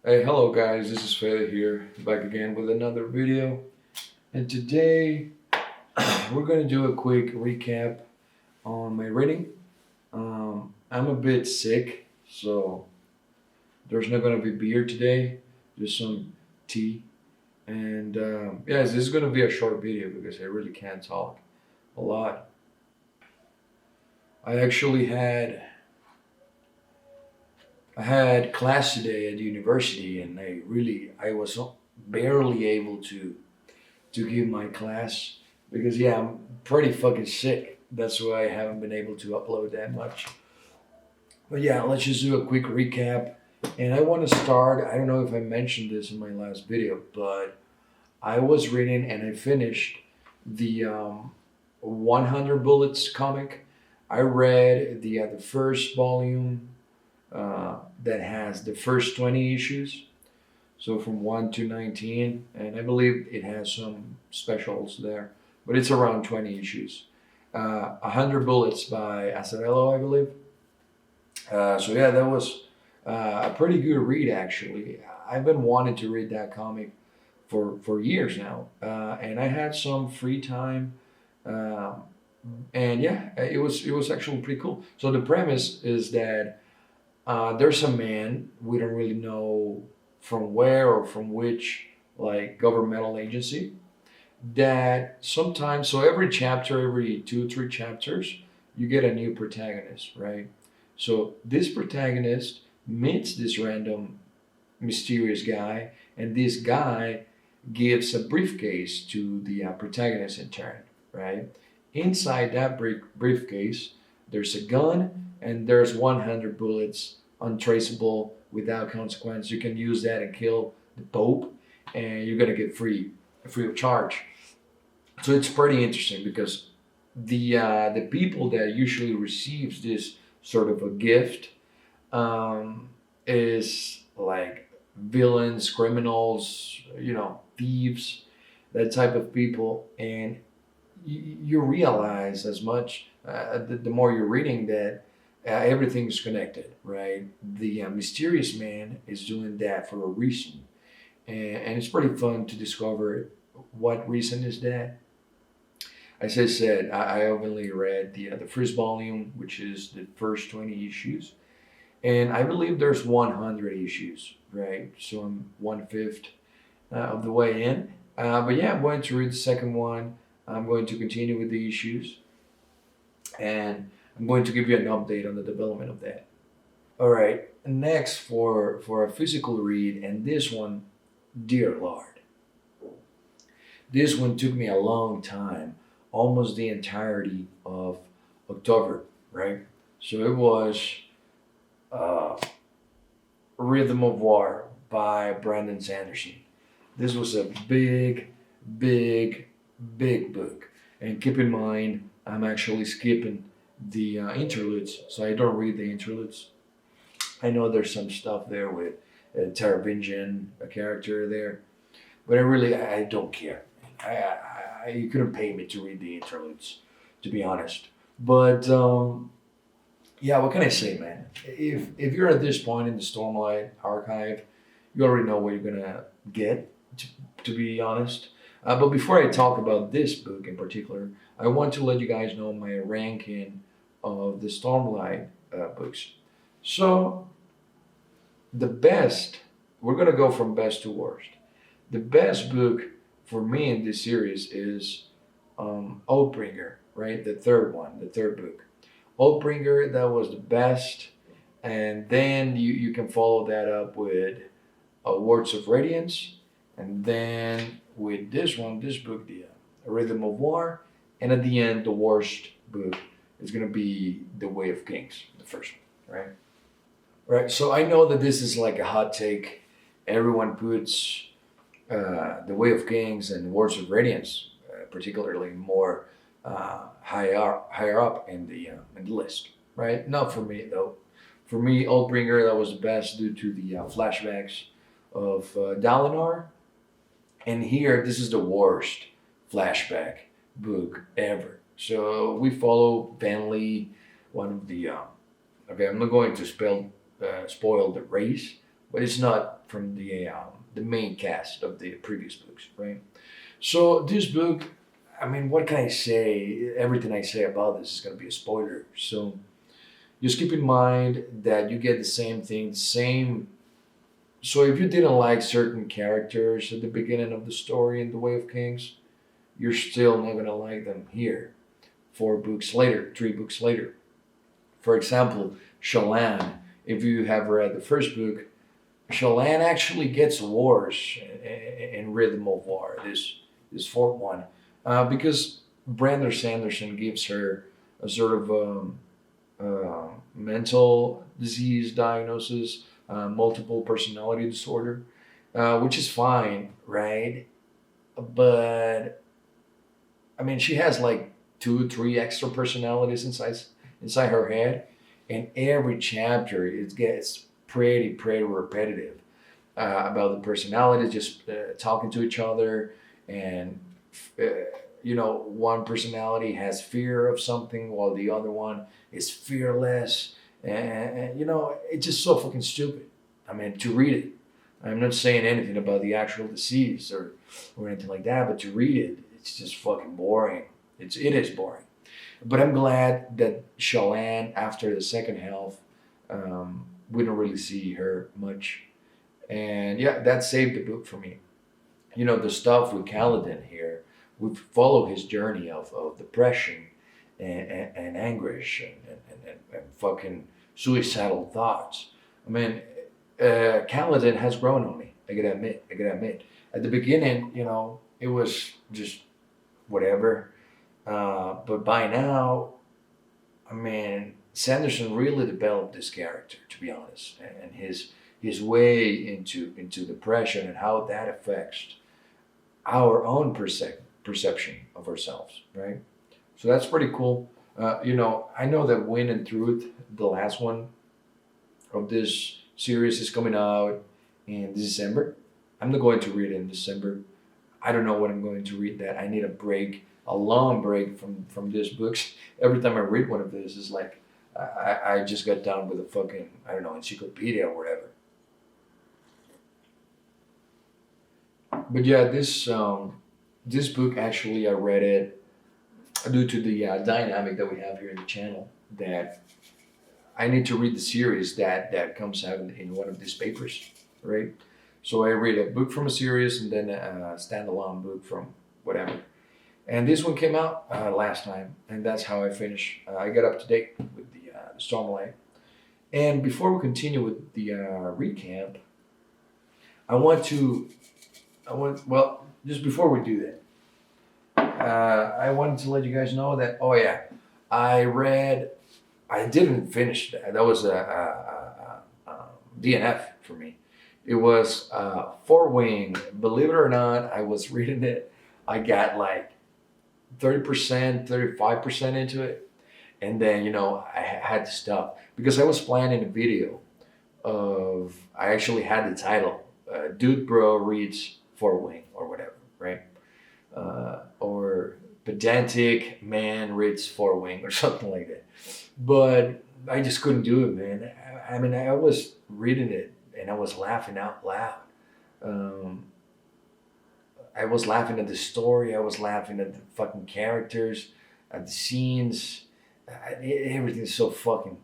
Hey, hello guys, this is Fede here, back again with another video. And today we're going to do a quick recap on my reading. I'm a bit sick, so there's not going to be beer today, just some tea. And yes, this is going to be a short video because I really can't talk a lot. I actually I had class today at university, and I was barely able to give my class because yeah, I'm pretty fucking sick. That's why I haven't been able to upload that much. But yeah, let's just do a quick recap. And I want to start. I don't know if I mentioned this in my last video, but I was reading and I finished the 100 Bullets comic. I read the first volume that has the first 20 issues, so from 1 to 19, and I believe it has some specials there, but it's around 20 issues. 100 Bullets by Azzarello, I believe. So yeah, that was a pretty good read actually. I've been wanting to read that comic for years now, and I had some free time, uh, and yeah, it was actually pretty cool. So the premise is that there's a man, we don't really know from where or from which like governmental agency, that sometimes, so every chapter, every 2 3 chapters, you get a new protagonist, right? So this protagonist meets this random mysterious guy, and this guy gives a briefcase to the protagonist in turn, right? Inside that briefcase, there's a gun and there's 100 bullets, untraceable, without consequence. You can use that and kill the Pope, and you're gonna get free of charge. So it's pretty interesting because the people that usually receives this sort of a gift is like villains, criminals, thieves, that type of people, and you realize as much the more you're reading that everything's connected, right? The mysterious man is doing that for a reason, and it's pretty fun to discover what reason is that. As I said, I only read the first volume, which is the first 20 issues, and I believe there's 100 issues, right? So I'm 1/5 of the way in. But yeah, I'm going to read the second one. I'm going to continue with the issues, and I'm going to give you an update on the development of that. All right. Next, for a physical read, and this one, dear Lord, this one took me a long time, almost the entirety of October, right? So it was uh, Rhythm of War by Brandon Sanderson. This was a big, big book. And keep in mind, I'm actually skipping the interludes, so I don't read the interludes. I know there's some stuff there with Taravingian, a character there, but I don't care. You couldn't pay me to read the interludes, to be honest. But yeah, what can I say, man? If you're at this point in the Stormlight archive, you already know what you're gonna get. To be honest, but before I talk about this book in particular, I want to let you guys know my ranking of the Stormlight books. So the best, we're gonna go from best to worst. The best book for me in this series is Oathbringer, right? The third one, the third book. Oathbringer, that was the best. And then you can follow that up with Words of Radiance. And then with this one, this book, the Rhythm of War. And at the end, the worst book is going to be The Way of Kings, the first one, right? Right. So I know that this is like a hot take. Everyone puts The Way of Kings and Words of Radiance, particularly more higher up in the list, right? Not for me though. For me, Oathbringer, that was the best due to the flashbacks of Dalinar, and here this is the worst flashback book ever. So we follow Vanley, one of the okay, I'm not going to spoil the race, but it's not from the main cast of the previous books, right? So this book, I mean, what can I say? Everything I say about this is going to be a spoiler. So just keep in mind that you get the same thing, the same. So if you didn't like certain characters at the beginning of the story in The Way of Kings, you're still not going to like them here. 4 books later, 3 books later. For example, Shallan. If you have read the first book, Shallan actually gets wars in Rhythm of War. This fourth one, because Brandon Sanderson gives her a sort of mental disease diagnosis, multiple personality disorder, which is fine, right? But I mean, she has like 2, 3 extra personalities inside her head, and every chapter it gets pretty repetitive about the personalities just talking to each other, and uh, one personality has fear of something while the other one is fearless, and it's just so fucking stupid. I mean, to read it, I'm not saying anything about the actual disease or anything like that, but to read it, it's just fucking boring. It is boring. But I'm glad that Shallan, after the second half, we don't really see her much, and yeah, that saved the book for me. The stuff with Kaladin here, we follow his journey of depression and anguish and fucking suicidal thoughts. I mean, Kaladin has grown on me. I gotta admit. I gotta admit. At the beginning, it was just whatever. But by now, I mean, Sanderson really developed this character, to be honest, and his way into depression and how that affects our own perception of ourselves, right? So that's pretty cool. I know that Wind and Truth, the last one of this series, is coming out in December. I'm not going to read it in December. I don't know when I'm going to read that. I need a break, a long break from these books. Every time I read one of these, it's like I just got done with a fucking, I don't know, encyclopedia or whatever. But yeah, this book actually I read it due to the dynamic that we have here in the channel, that I need to read the series that comes out in one of these papers, right? So I read a book from a series and then a standalone book from whatever. And this one came out last time, and that's how I finished. I got up to date with the Stormlight. And before we continue with the recap, I want to, well, just before we do that, I wanted to let you guys know that, oh yeah, I didn't finish that. That was a DNF for me. It was Four Wing. Believe it or not, I was reading it. I got like 30%, 35% into it. And then, I had to stop because I was planning a video I actually had the title, Dude Bro Reads Four Wing or whatever, right? Or Pedantic Man Reads Four Wing or something like that. But I just couldn't do it, man. I mean, I was reading it and I was laughing out loud. Um, I was laughing at the story. I was laughing at the fucking characters, at the scenes. Everything's so fucking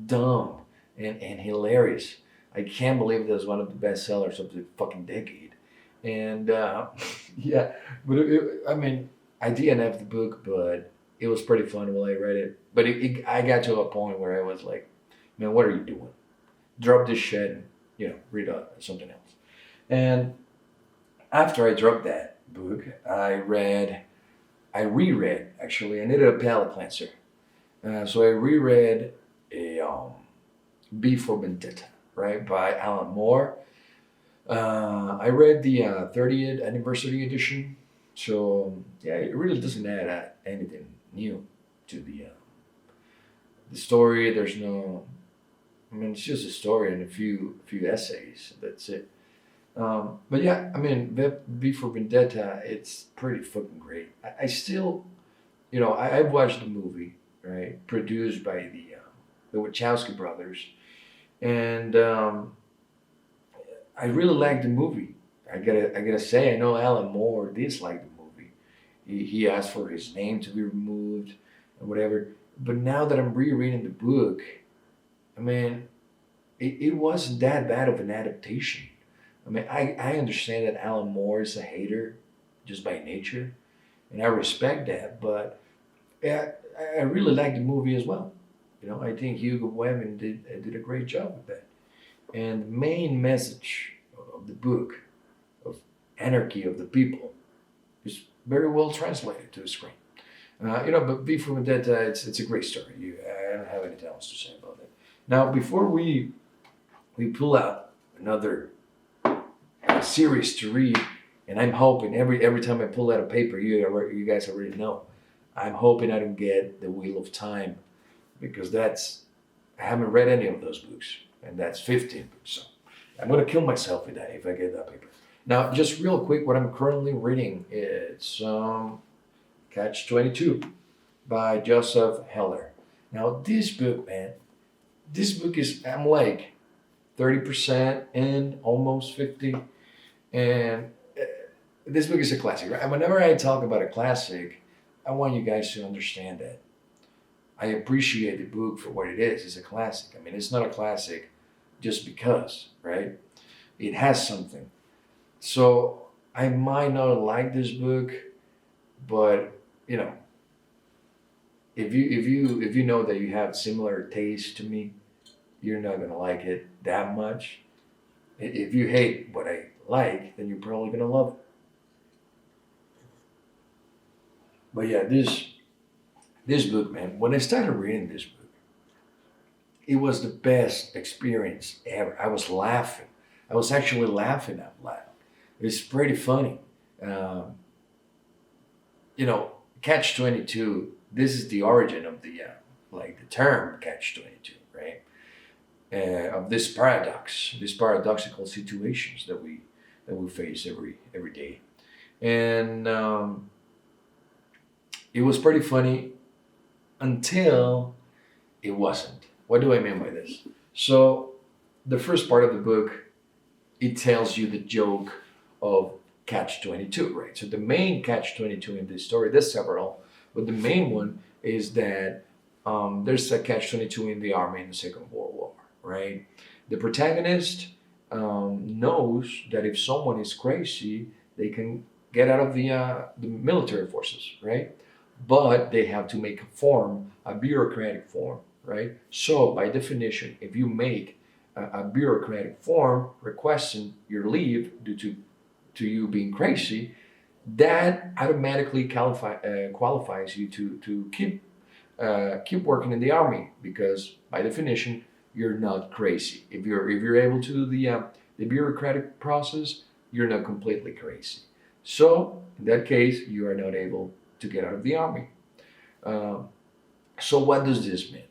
dumb and hilarious. I can't believe that was one of the best sellers of the fucking decade. And yeah, but I mean, I DNF the book, but it was pretty fun while I read it. But I got to a point where I was like, man, what are you doing? Drop this shit and, read something else. And after I dropped that book, I reread, actually, I needed a palate cleanser. So I reread a B for Vendetta, right, by Alan Moore. I read the 30th anniversary edition, so yeah, it really doesn't add anything new to the story. There's no, I mean, it's just a story and a few essays. That's it. But yeah, I mean, V for Vendetta, it's pretty fucking great. I still, I've watched the movie, right, produced by the Wachowski brothers, and I really like the movie. I gotta say, I know Alan Moore disliked the movie. He asked for his name to be removed and whatever. But now that I'm rereading the book, I mean, it wasn't that bad of an adaptation. I mean, I understand that Alan Moore is a hater just by nature, and I respect that. But yeah, I really like the movie as well. I think Hugo Weaving did a great job with that. And the main message of the book of anarchy of the people is very well translated to the screen. But before that, it's a great story. I don't have anything else to say about it. Now, before we pull out another series to read, and I'm hoping every time I pull out a paper, you guys already know, I'm hoping I don't get the Wheel of Time because I haven't read any of those books, and that's 15 books. So I'm gonna kill myself with that if I get that paper. Now, just real quick, what I'm currently reading is Catch 22 by Joseph Heller. Now, this book, man, this book is I'm like 30% in, almost 50, and this book is a classic. Right? And whenever I talk about a classic, I want you guys to understand that I appreciate the book for what it is. It's a classic. I mean, it's not a classic just because, right? It has something. So I might not like this book, but you know, if you know that you have similar taste to me, you're not gonna like it that much. If you hate what I like, then you're probably gonna love it. But yeah, this book, man. When I started reading this book, it was the best experience ever. I was laughing. I was actually laughing out loud. It's pretty funny. Um, you know, Catch 22. This is the origin of the term Catch 22, right? Of this paradox, these paradoxical situations that we face every day, and it was pretty funny until it wasn't. What do I mean by this? So the first part of the book, it tells you the joke of Catch 22, right? So the main Catch 22 in this story, there's several, but the main one is that there's a Catch 22 in the army in the Second World War, right? The protagonist knows that if someone is crazy, they can get out of the military forces, right? But they have to make a form, a bureaucratic form, right? So by definition, if you make a bureaucratic form requesting your leave due to you being crazy, that automatically qualifies you to keep working in the army because by definition you're not crazy. If you're able to do the bureaucratic process, you're not completely crazy. So in that case, you are not able to get out of the army. Um, so what does this mean?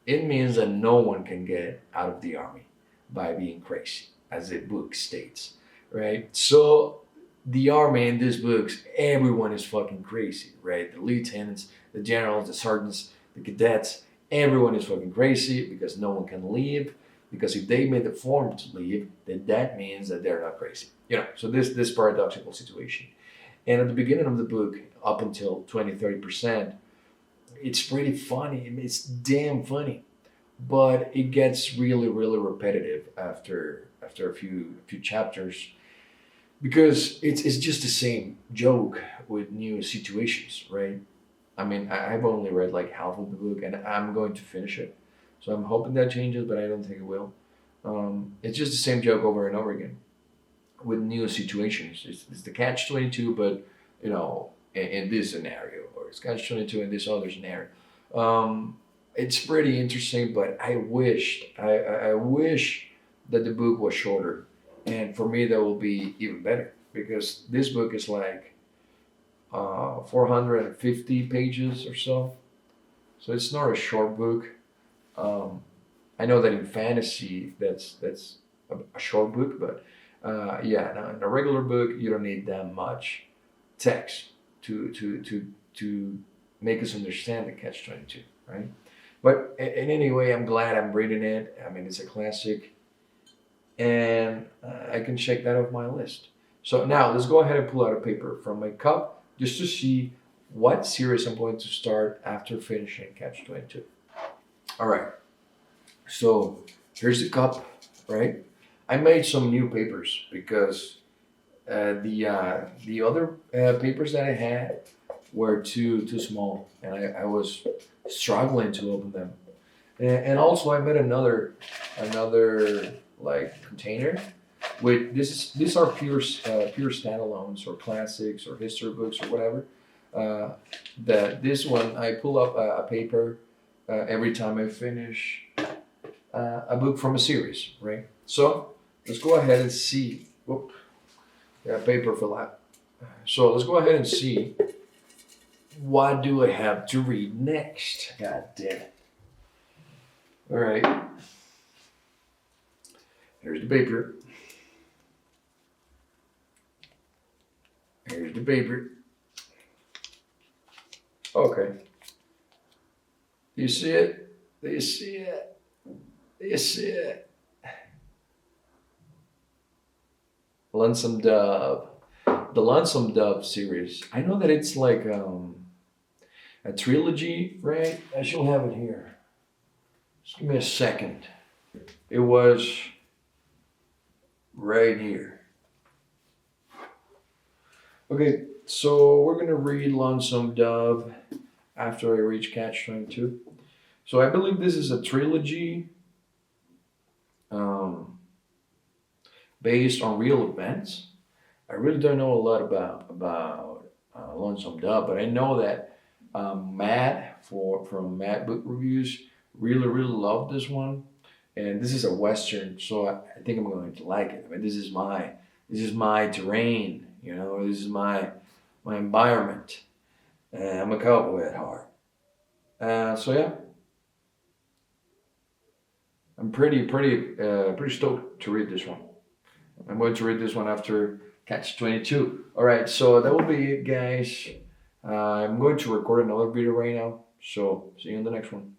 It means that no one can get out of the army by being crazy, as the book states, right? So the army in these books, everyone is fucking crazy, right? The lieutenants, the generals, the sergeants, the cadets, everyone is fucking crazy because no one can leave. Because if they made the form to leave, then that means that they're not crazy. So this paradoxical situation. And at the beginning of the book, up until 20-30%, it's pretty funny. It's damn funny, but it gets really, really repetitive after a few chapters because it's just the same joke with new situations, right? I mean, I've only read like half of the book, and I'm going to finish it, so I'm hoping that changes, but I don't think it will. It's just the same joke over and over again with new situations. It's the catch 22, but in this scenario, or it's catch 22 in this other scenario. It's pretty interesting, but I wish that the book was shorter, and for me that will be even better because this book is like 450 pages or so, so it's not a short book. Um, I know that in fantasy that's a short book, but yeah, in a regular book you don't need that much text to make us understand the Catch 22, right? But in any way, I'm glad I'm reading it. I mean, it's a classic. and I can check that off my list. So now let's go ahead and pull out a paper from my cup just to see what series I'm going to start after finishing Catch 22. All right, so here's the cup, right? I made some new papers because the other papers that I had were too small, and I was struggling to open them. And also I made another like container with these are pure standalones or classics or history books or whatever. That this one I pull up a paper every time I finish a book from a series, right? So let's go ahead and see. Whoop, yeah, paper fell out. So let's go ahead and see what do I have to read next. God damn it! All right, here's the paper. Here's the paper. Okay. You see it? Do you see it? Do you see it? Lonesome Dove. The Lonesome Dove series. I know that it's like a trilogy, right? I should have it here. Just give me a second. It was right here. Okay, so we're gonna read Lonesome Dove after I reach Catch 22. So I believe this is a trilogy um, based on real events. I really don't know a lot about Lonesome Dove, but I know that Matt from Matt Book Reviews really loved this one, and this is a western, so I think I'm going to like it. I mean, this is my terrain, you know. This is my environment. I'm a cowboy at heart. So yeah, I'm pretty stoked to read this one. I'm going to read this one after Catch 22. All right, so that will be it, guys. I'm going to record another video right now. So see you in the next one.